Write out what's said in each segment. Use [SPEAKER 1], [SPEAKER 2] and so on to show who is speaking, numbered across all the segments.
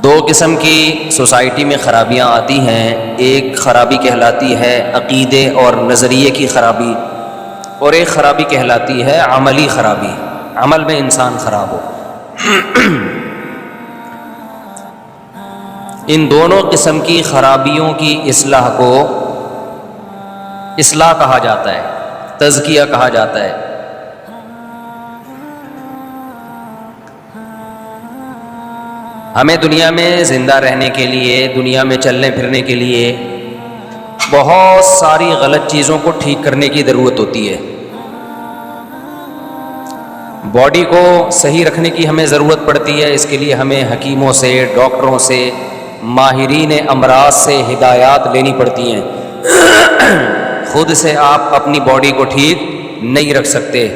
[SPEAKER 1] دو قسم کی سوسائٹی میں خرابیاں آتی ہیں. ایک خرابی کہلاتی ہے عقیدے اور نظریے کی خرابی، اور ایک خرابی کہلاتی ہے عملی خرابی، عمل میں انسان خراب ہو. ان دونوں قسم کی خرابیوں کی اصلاح کو اصلاح کہا جاتا ہے، تزکیہ کہا جاتا ہے. ہمیں دنیا میں زندہ رہنے کے لیے، دنیا میں چلنے پھرنے کے لیے بہت ساری غلط چیزوں کو ٹھیک کرنے کی ضرورت ہوتی ہے. باڈی کو صحیح رکھنے کی ہمیں ضرورت پڑتی ہے. اس کے لیے ہمیں حکیموں سے، ڈاکٹروں سے، ماہرین امراض سے ہدایات لینی پڑتی ہیں. خود سے آپ اپنی باڈی کو ٹھیک نہیں رکھ سکتے.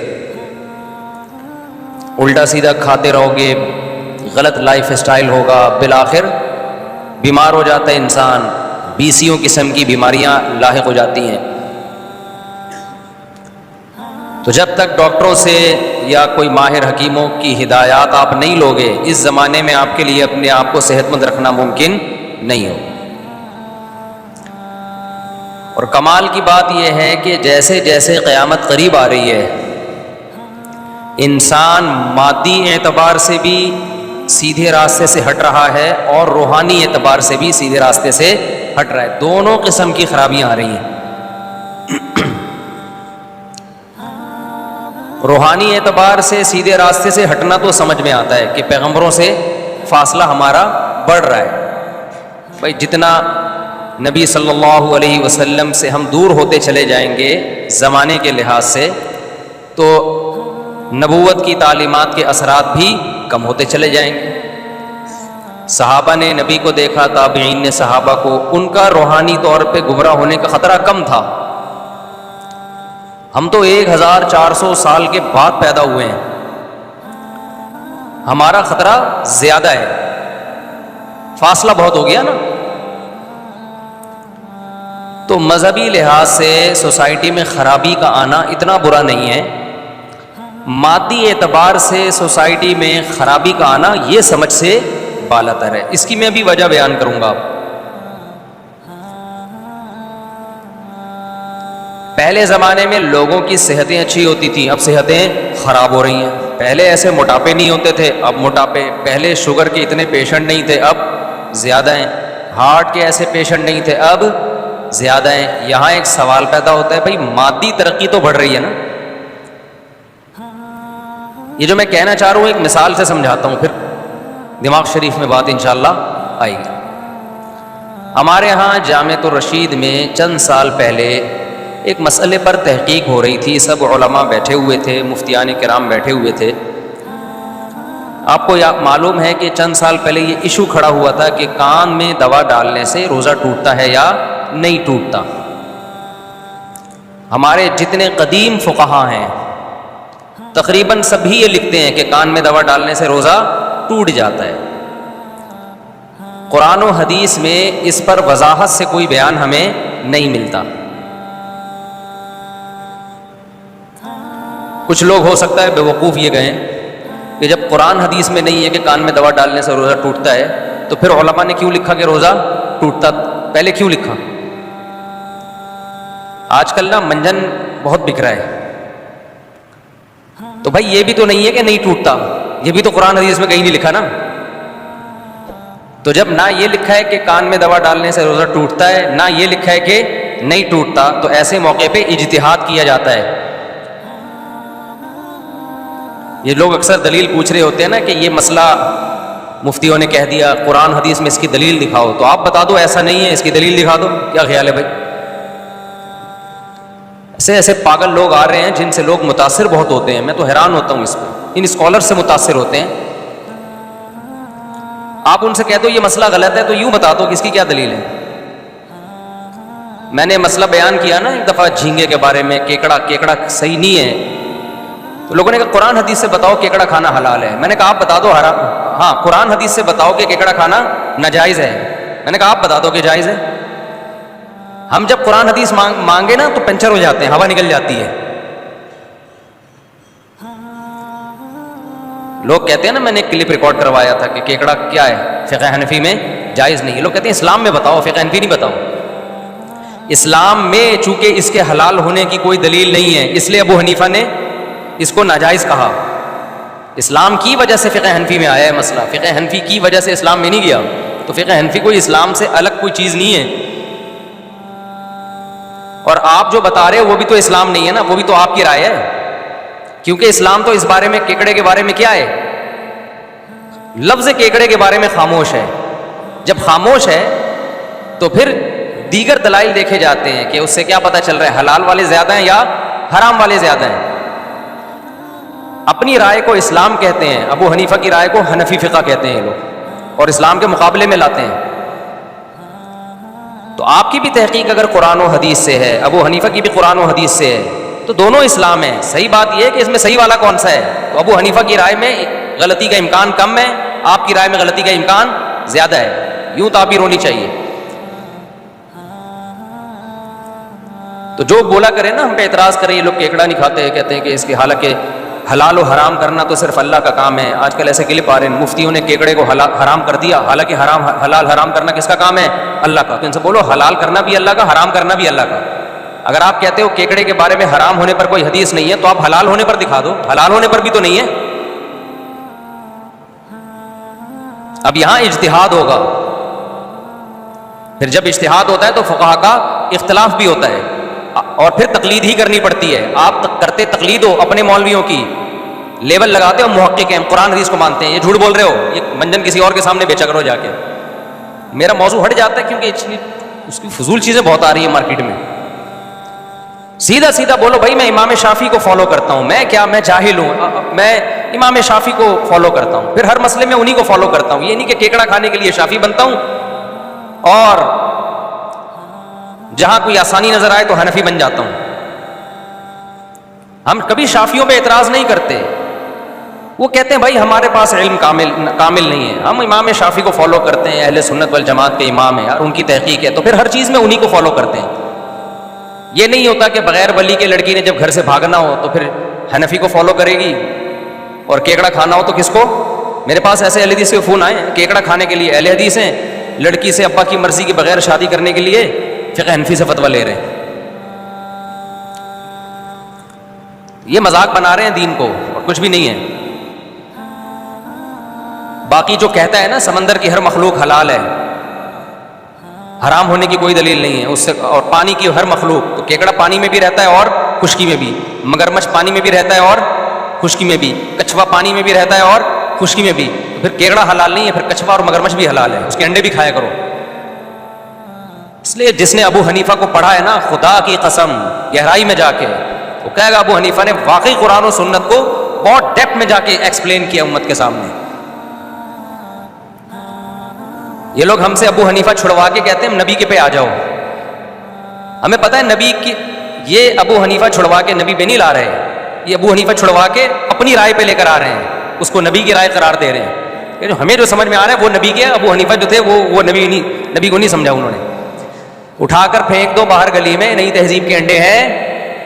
[SPEAKER 1] الٹا سیدھا کھاتے رہو گے، غلط لائف اسٹائل ہوگا، بالآخر بیمار ہو جاتا ہے انسان. 20 قسم کی بیماریاں لاحق ہو جاتی ہیں. تو جب تک ڈاکٹروں سے یا کوئی ماہر حکیموں کی ہدایات آپ نہیں لوگے، اس زمانے میں آپ کے لیے اپنے آپ کو صحت مند رکھنا ممکن نہیں ہو. اور کمال کی بات یہ ہے کہ جیسے جیسے قیامت قریب آ رہی ہے، انسان مادی اعتبار سے بھی سیدھے راستے سے ہٹ رہا ہے اور روحانی اعتبار سے بھی سیدھے راستے سے ہٹ رہا ہے. دونوں قسم کی خرابیاں آ رہی ہیں. روحانی اعتبار سے سیدھے راستے سے ہٹنا تو سمجھ میں آتا ہے کہ پیغمبروں سے فاصلہ ہمارا بڑھ رہا ہے. بھائی جتنا نبی صلی اللہ علیہ وسلم سے ہم دور ہوتے چلے جائیں گے زمانے کے لحاظ سے، تو نبوت کی تعلیمات کے اثرات بھی کم ہوتے چلے جائیں گے. صحابہ نے نبی کو دیکھا، تابعین نے صحابہ کو، ان کا روحانی طور پہ گمراہ ہونے کا خطرہ کم تھا. ہم تو 1400 سال کے بعد پیدا ہوئے ہیں، ہمارا خطرہ زیادہ ہے، فاصلہ بہت ہو گیا نا. تو مذہبی لحاظ سے سوسائٹی میں خرابی کا آنا اتنا برا نہیں ہے. مادی اعتبار سے سوسائٹی میں خرابی کا آنا یہ سمجھ سے بالاتر ہے. اس کی میں بھی وجہ بیان کروں گا. پہلے زمانے میں لوگوں کی صحتیں اچھی ہوتی تھیں، اب صحتیں خراب ہو رہی ہیں. پہلے ایسے موٹاپے نہیں ہوتے تھے، اب موٹاپے. پہلے شوگر کے اتنے پیشنٹ نہیں تھے، اب زیادہ ہیں. ہارٹ کے ایسے پیشنٹ نہیں تھے، اب زیادہ ہیں. یہاں ایک سوال پیدا ہوتا ہے، بھائی مادی ترقی تو بڑھ رہی ہے نا. یہ جو میں کہنا چاہ رہا ہوں ایک مثال سے سمجھاتا ہوں، پھر دماغ شریف میں بات انشاءاللہ آئے گی. ہمارے ہاں جامعۃ الرشید میں چند سال پہلے ایک مسئلے پر تحقیق ہو رہی تھی. سب علماء بیٹھے ہوئے تھے، مفتیان کرام بیٹھے ہوئے تھے. آپ کو معلوم ہے کہ چند سال پہلے یہ ایشو کھڑا ہوا تھا کہ کان میں دوا ڈالنے سے روزہ ٹوٹتا ہے یا نہیں ٹوٹتا. ہمارے جتنے قدیم فقہا ہیں تقریباً سبھی یہ لکھتے ہیں کہ کان میں دوا ڈالنے سے روزہ ٹوٹ جاتا ہے. قرآن و حدیث میں اس پر وضاحت سے کوئی بیان ہمیں نہیں ملتا. کچھ لوگ ہو سکتا ہے بے وقوف یہ کہیں کہ جب قرآن حدیث میں نہیں ہے کہ کان میں دوا ڈالنے سے روزہ ٹوٹتا ہے، تو پھر علماء نے کیوں لکھا کہ روزہ ٹوٹتا؟ پہلے کیوں لکھا؟ آج کل نا منجن بہت بک رہا ہے. تو بھائی یہ بھی تو نہیں ہے کہ نہیں ٹوٹتا، یہ بھی تو قرآن حدیث میں کہیں نہیں لکھا نا. تو جب نہ یہ لکھا ہے کہ کان میں دوا ڈالنے سے روزہ ٹوٹتا ہے، نہ یہ لکھا ہے کہ نہیں ٹوٹتا، تو ایسے موقع پہ اجتہاد کیا جاتا ہے. یہ لوگ اکثر دلیل پوچھ رہے ہوتے ہیں نا کہ یہ مسئلہ مفتیوں نے کہہ دیا، قرآن حدیث میں اس کی دلیل دکھاؤ. تو آپ بتا دو ایسا نہیں ہے، اس کی دلیل دکھا دو. کیا خیال ہے بھائی؟ ایسے پاگل لوگ آ رہے ہیں جن سے لوگ متاثر بہت ہوتے ہیں. میں تو حیران ہوتا ہوں اس پہ، ان اسکالر سے متاثر ہوتے ہیں. آپ ان سے کہہ دو یہ مسئلہ غلط ہے تو یوں بتا دو کہ اس کی کیا دلیل ہے. میں نے مسئلہ بیان کیا نا ایک دفعہ جھینگے کے بارے میں، کیکڑا صحیح نہیں ہے. تو لوگوں نے کہا قرآن حدیث سے بتاؤ کیکڑا کھانا حلال ہے. میں نے کہا آپ بتا دو حرام. ہاں قرآن حدیث سے بتاؤ کہ کیکڑا کھانا ناجائز ہے. میں نے کہا آپ بتا دو کہ جائز ہے. ہم جب قرآن حدیث مانگے نا تو پنچر ہو جاتے ہیں، ہوا نکل جاتی ہے. لوگ کہتے ہیں نا، میں نے ایک کلپ ریکارڈ کروایا تھا کہ کیکڑا کیا ہے فقہ حنفی میں جائز نہیں ہے. لوگ کہتے ہیں اسلام میں بتاؤ، فقہ حنفی نہیں بتاؤ. اسلام میں چونکہ اس کے حلال ہونے کی کوئی دلیل نہیں ہے، اس لیے ابو حنیفہ نے اس کو ناجائز کہا. اسلام کی وجہ سے فقہ حنفی میں آیا ہے مسئلہ، فقہ حنفی کی وجہ سے اسلام میں نہیں گیا. تو فقہ حنفی کوئی اسلام سے الگ کوئی چیز نہیں ہے. اور آپ جو بتا رہے ہو وہ بھی تو اسلام نہیں ہے نا، وہ بھی تو آپ کی رائے ہے. کیونکہ اسلام تو اس بارے میں، کیکڑے کے بارے میں کیا ہے؟ لفظ کیکڑے کے بارے میں خاموش ہے. جب خاموش ہے تو پھر دیگر دلائل دیکھے جاتے ہیں کہ اس سے کیا پتہ چل رہا ہے، حلال والے زیادہ ہیں یا حرام والے زیادہ ہیں. اپنی رائے کو اسلام کہتے ہیں، ابو حنیفہ کی رائے کو حنفی فقہ کہتے ہیں یہ لوگ، اور اسلام کے مقابلے میں لاتے ہیں. تو آپ کی بھی تحقیق اگر قرآن و حدیث سے ہے، ابو حنیفہ کی بھی قرآن و حدیث سے ہے، تو دونوں اسلام ہیں. صحیح بات یہ ہے کہ اس میں صحیح والا کون سا ہے. تو ابو حنیفہ کی رائے میں غلطی کا امکان کم ہے، آپ کی رائے میں غلطی کا امکان زیادہ ہے. یوں تعبیر ہونی چاہیے. تو جو بولا کرے نا، ہم پہ اعتراض کرے یہ لوگ کیکڑا نہیں کھاتے، کہتے ہیں کہ اس کے حالانکہ حلال و حرام کرنا تو صرف اللہ کا کام ہے. آج کل ایسے کلپ آ رہے ہیں، مفتیوں نے کیکڑے کو حرام کر دیا، حالانکہ حلال حرام کرنا کس کا کام ہے؟ اللہ کا. تو ان سے بولو حلال کرنا بھی اللہ کا، حرام کرنا بھی اللہ کا. اگر آپ کہتے ہو کیکڑے کے بارے میں حرام ہونے پر کوئی حدیث نہیں ہے، تو آپ حلال ہونے پر دکھا دو، حلال ہونے پر بھی تو نہیں ہے. اب یہاں اجتہاد ہوگا، پھر جب اجتہاد ہوتا ہے تو فقہا کا اختلاف بھی ہوتا ہے، اور پھر تقلید ہی کرنی پڑتی ہے. آپ کرتے تقلید ہو اپنے مولویوں کی، لیبل لگاتے ہو محقق ہیں، قرآن حدیث کو مانتے ہیں، یہ جھوٹ بول رہے ہو، یہ منجن کسی اور کے سامنے بیچا کرو جا کے. میرا موضوع ہٹ جاتا ہے کیونکہ اس کی فضول چیزیں بہت آ رہی ہیں مارکیٹ میں. سیدھا سیدھا بولو بھائی میں امام شافعی کو فالو کرتا ہوں. میں کیا، میں جاہل ہوں، میں امام شافعی کو فالو کرتا ہوں، پھر ہر مسئلے میں انہی کو فالو کرتا ہوں. یہ نہیں کہ کیکڑا کھانے کے لیے شافعی بنتا ہوں اور جہاں کوئی آسانی نظر آئے تو حنفی بن جاتا ہوں. ہم کبھی شافعیوں پہ اعتراض نہیں کرتے. وہ کہتے ہیں بھائی ہمارے پاس علم کامل نہیں ہے، ہم امام شافعی کو فالو کرتے ہیں، اہل سنت والجماعت کے امام ہیں اور ان کی تحقیق ہے، تو پھر ہر چیز میں انہی کو فالو کرتے ہیں. یہ نہیں ہوتا کہ بغیر ولی کے لڑکی نے جب گھر سے بھاگنا ہو تو پھر حنفی کو فالو کرے گی، اور کیکڑا کھانا ہو تو کس کو. میرے پاس ایسے اہل حدیث کے فون آئے ہیں، کیکڑا کھانے کے لیے اہل حدیث ہیں، لڑکی سے ابا کی مرضی کے بغیر شادی کرنے کے لیے فقہ حنفی سے فتویٰ لے رہے ہیں. یہ مذاق بنا رہے ہیں دین کو، اور کچھ بھی نہیں ہے. باقی جو کہتا ہے نا سمندر کی ہر مخلوق حلال ہے، حرام ہونے کی کوئی دلیل نہیں ہے اس سے. اور پانی کی ہر مخلوق، تو کیکڑا پانی میں بھی رہتا ہے اور خشکی میں بھی، مگرمچھ پانی میں بھی رہتا ہے اور خشکی میں بھی، کچھوا پانی میں بھی رہتا ہے اور خشکی میں بھی. تو پھر کیکڑا حلال نہیں ہے، پھر کچھوا اور مگرمچھ بھی حلال ہے، اس کے انڈے بھی کھایا کرو. اس لیے جس نے ابو حنیفہ کو پڑھا ہے نا، خدا کی قسم گہرائی میں جا کے وہ کہے گا ابو حنیفہ نے واقعی قرآن و سنت کو بہت ڈیپتھ میں جا کے ایکسپلین کیا امت کے سامنے. یہ لوگ ہم سے ابو حنیفہ چھڑوا کے کہتے ہیں نبی کے پہ آ جاؤ. ہمیں پتہ ہے نبی کی، یہ ابو حنیفہ چھڑوا کے نبی پہ نہیں لا رہے، یہ ابو حنیفہ چھڑوا کے اپنی رائے پہ لے کر آ رہے ہیں، اس کو نبی کی رائے قرار دے رہے ہیں. ہمیں جو سمجھ میں آ رہا ہے وہ نبی کے، ابو حنیفہ جو تھے وہ نبی کو نہیں سمجھا انہوں نے. اٹھا کر پھینک دو باہر گلی میں، نئی تہذیب کے انڈے ہیں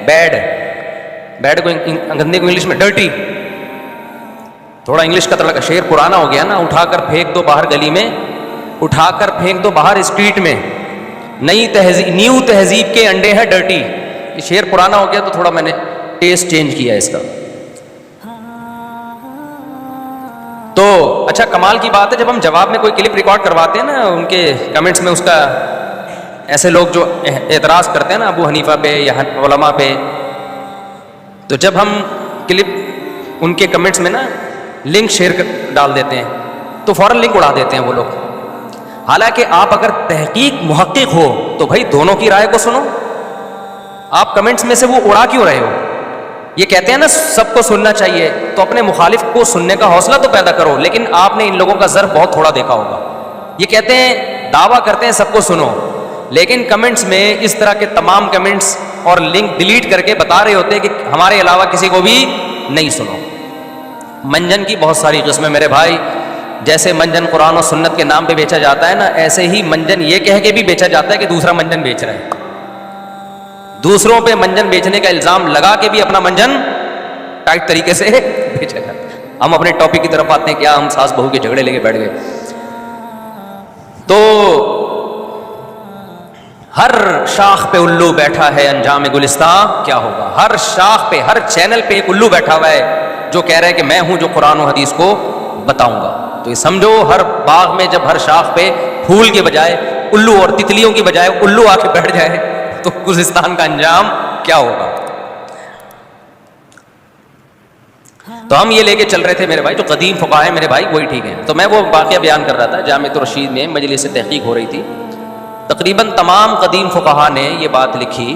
[SPEAKER 1] بیڈ کو گندے کو انگلش میں ڈرٹی. تھوڑا انگلش کا تڑکا، شعر پرانا ہو گیا نا. اٹھا کر پھینک دو باہر گلی میں، اٹھا کر پھینک دو باہر اسٹریٹ میں، نیو تہذیب کے انڈے ہیں ڈرٹی. یہ شعر پرانا ہو گیا تو تھوڑا میں نے ٹیسٹ چینج کیا اس کا. تو اچھا کمال کی بات ہے، جب ہم جواب میں کوئی کلپ ریکارڈ کرواتے ہیں نا ان کے کمنٹس میں، اس کا ایسے لوگ جو اعتراض کرتے ہیں نا ابو حنیفہ پہ یا علماء پہ، تو جب ہم کلپ ان کے کمنٹس میں نا لنک شیئر ڈال دیتے ہیں تو فوراً لنک اڑا دیتے ہیں وہ لوگ. حالانکہ آپ اگر تحقیق محقق ہو تو بھائی دونوں کی رائے کو سنو. آپ کمنٹس میں سے وہ اڑا کیوں رہے ہو؟ یہ کہتے ہیں نا سب کو سننا چاہیے، تو اپنے مخالف کو سننے کا حوصلہ تو پیدا کرو. لیکن آپ نے ان لوگوں کا ظرف بہت تھوڑا دیکھا ہوگا. یہ کہتے ہیں، دعویٰ کرتے ہیں سب کو سنو، لیکن کمنٹس میں اس طرح کے تمام کمنٹس اور لنک ڈیلیٹ کر کے بتا رہے ہوتے ہیں کہ ہمارے علاوہ کسی کو بھی نہیں سنو. منجن کی بہت ساری قسمیں میرے بھائی. جیسے منجن قرآن و سنت کے نام پہ بیچا جاتا ہے نا، ایسے ہی منجن یہ کہہ کے بھی بیچا جاتا ہے کہ دوسرا منجن بیچ رہا ہے. دوسروں پہ منجن بیچنے کا الزام لگا کے بھی اپنا منجن ٹائٹ طریقے سے بیچا جاتا ہے. ہم اپنے ٹاپک کی طرف آتے ہیں. کیا ہم ساس بہو کے جھگڑے لے کے بیٹھ گئے. تو ہر شاخ پہ الو بیٹھا ہے, انجام گلستان کیا ہوگا. ہر شاخ پہ, ہر چینل پہ ایک الو بیٹھا ہوا ہے جو کہہ رہا ہے کہ میں ہوں جو قرآن و حدیث کو بتاؤں گا. تو یہ سمجھو ہر باغ میں جب ہر شاخ پہ پھول کے بجائے الو اور تتلیوں کی بجائے الو آ کے بیٹھ جائے تو گلستان کا انجام کیا ہوگا. تو ہم یہ لے کے چل رہے تھے میرے بھائی, جو قدیم فقہا ہیں میرے بھائی وہی ٹھیک ہیں. تو میں وہ واقعہ بیان کر رہا تھا, جامعۃ الرشید میں مجلس تحقیق ہو رہی تھی. تقریباً تمام قدیم فقہا نے یہ بات لکھی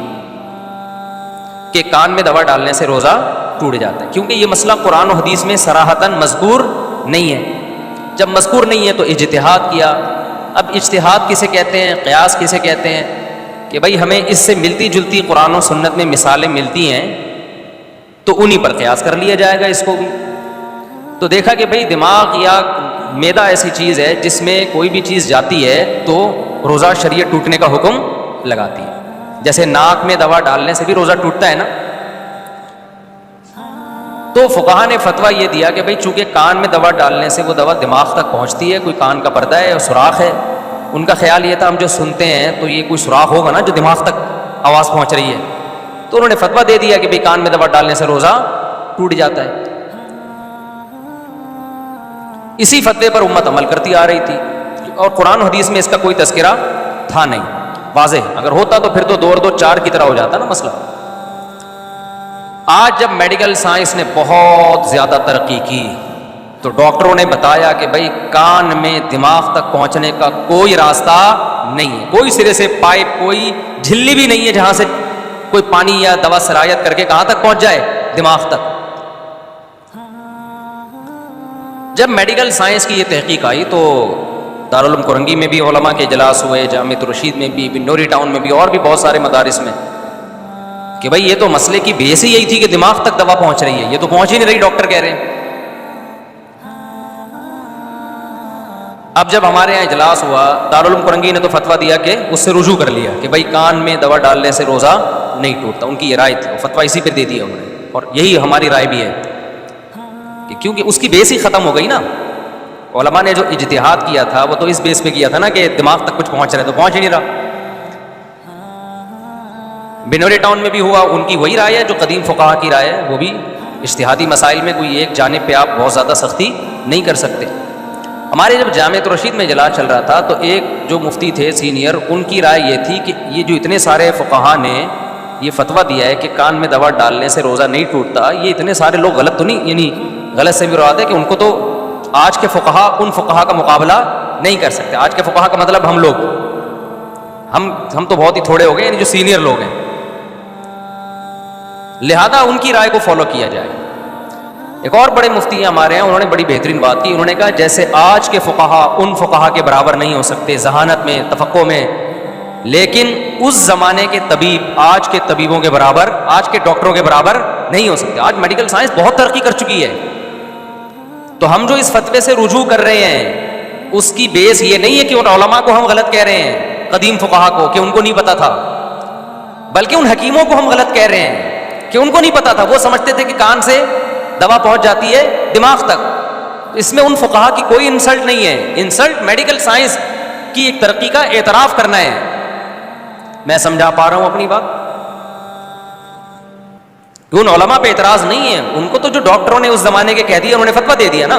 [SPEAKER 1] کہ کان میں دوا ڈالنے سے روزہ ٹوٹ جاتا ہے, کیونکہ یہ مسئلہ قرآن و حدیث میں صراحتاً مذکور نہیں ہے. جب مذکور نہیں ہے تو اجتہاد کیا. اب اجتہاد کسے کہتے ہیں, قیاس کسے کہتے ہیں, کہ بھائی ہمیں اس سے ملتی جلتی قرآن و سنت میں مثالیں ملتی ہیں تو انہی پر قیاس کر لیا جائے گا اس کو بھی. تو دیکھا کہ بھئی دماغ یا معدہ ایسی چیز ہے جس میں کوئی بھی چیز جاتی ہے تو روزہ شریعت ٹوٹنے کا حکم لگاتی ہے. جیسے ناک میں دوا ڈالنے سے بھی روزہ ٹوٹتا ہے نا. تو فقہا نے فتویٰ یہ دیا کہ بھئی چونکہ کان میں دوا ڈالنے سے وہ دوا دماغ تک پہنچتی ہے, کوئی کان کا پردہ ہے اور سوراخ ہے. ان کا خیال یہ تھا ہم جو سنتے ہیں تو یہ کوئی سوراخ ہوگا نا جو دماغ تک آواز پہنچ رہی ہے. تو انہوں نے فتویٰ دے دیا کہ بھئی کان میں دوا ڈالنے سے روزہ ٹوٹ جاتا ہے. اسی فتوے پر امت عمل کرتی آ رہی تھی اور قرآن و حدیث میں اس کا کوئی تذکرہ تھا نہیں واضح. اگر ہوتا تو پھر تو 2 اور 2 4 کی طرح ہو جاتا نا مسئلہ. آج جب میڈیکل سائنس نے بہت زیادہ ترقی کی تو ڈاکٹروں نے بتایا کہ بھئی کان میں دماغ تک پہنچنے کا کوئی راستہ نہیں ہے, کوئی سرے سے پائپ, کوئی جھلی بھی نہیں ہے جہاں سے کوئی پانی یا دوا سرایت کر کے کہاں تک پہنچ جائے, دماغ تک. جب میڈیکل سائنس کی یہ تحقیق آئی تو دارالعلوم کرنگی میں بھی علماء کے اجلاس ہوئے, جامعۃ الرشید میں بھی, بنوری ٹاؤن میں بھی, اور بھی بہت سارے مدارس میں, کہ بھئی یہ تو مسئلے کی بیس ہی یہی تھی کہ دماغ تک دوا پہنچ رہی ہے, یہ تو پہنچ ہی نہیں رہی, ڈاکٹر کہہ رہے ہیں. اب جب ہمارے یہاں اجلاس ہوا, دارالعلوم کرنگی نے تو فتویٰ دیا کہ اس سے رجوع کر لیا کہ بھئی کان میں دوا ڈالنے سے روزہ نہیں ٹوٹتا. ان کی یہ رائے تھی, فتویٰ اسی پہ دے دیا انہوں نے, اور یہی ہماری رائے بھی ہے کہ کیونکہ اس کی بیس ہی ختم ہو گئی نا. علماء نے جو اجتہاد کیا تھا وہ تو اس بیس پہ کیا تھا نا کہ دماغ تک کچھ پہنچ رہا ہے, تو پہنچ ہی نہیں رہا. بنوری ٹاؤن میں بھی ہوا, ان کی وہی رائے ہے جو قدیم فقہا کی رائے ہے, وہ بھی اجتہادی مسائل میں کوئی ایک جانب پہ آپ بہت زیادہ سختی نہیں کر سکتے. ہمارے جب جامعۃ الرشید میں اجلاس چل رہا تھا تو ایک جو مفتی تھے سینئر, ان کی رائے یہ تھی کہ یہ جو اتنے سارے فقہا نے یہ فتویٰ دیا ہے کہ کان میں دوا ڈالنے سے روزہ نہیں ٹوٹتا, یہ اتنے سارے لوگ غلط تو نہیں, یعنی غلط سے بھی مراد ہے کہ ان کو تو آج کے فقہا ان فقہا کا مقابلہ نہیں کر سکتے. آج کے فقہا کا مطلب ہم لوگ, ہم تو بہت ہی تھوڑے ہو گئے, یعنی جو سینئر لوگ ہیں, لہذا ان کی رائے کو فالو کیا جائے. ایک اور بڑے مفتی ہیں ہمارے ہیں, انہوں نے بڑی بہترین بات کی. انہوں نے کہا جیسے آج کے فقہا ان فقہا کے برابر نہیں ہو سکتے ذہانت میں, تفقہ میں, لیکن اس زمانے کے طبیب آج کے طبیبوں کے برابر, آج کے ڈاکٹروں کے برابر نہیں ہو سکتے. آج میڈیکل سائنس بہت ترقی کر چکی ہے, تو ہم جو اس فتوے سے رجوع کر رہے ہیں اس کی بیس یہ نہیں ہے کہ ان علماء کو ہم غلط کہہ رہے ہیں, قدیم فقہا کو, کہ ان کو نہیں پتا تھا, بلکہ ان حکیموں کو ہم غلط کہہ رہے ہیں کہ ان کو نہیں پتا تھا. وہ سمجھتے تھے کہ کان سے دوا پہنچ جاتی ہے دماغ تک. اس میں ان فقہا کی کوئی انسلٹ نہیں ہے, انسلٹ میڈیکل سائنس کی ایک ترقی کا اعتراف کرنا ہے. میں سمجھا پا رہا ہوں اپنی بات؟ ان علماء پہ اعتراض نہیں ہے, ان کو تو جو ڈاکٹروں نے اس زمانے کے کہہ دیا انہوں نے فتویٰ دے دیا نا,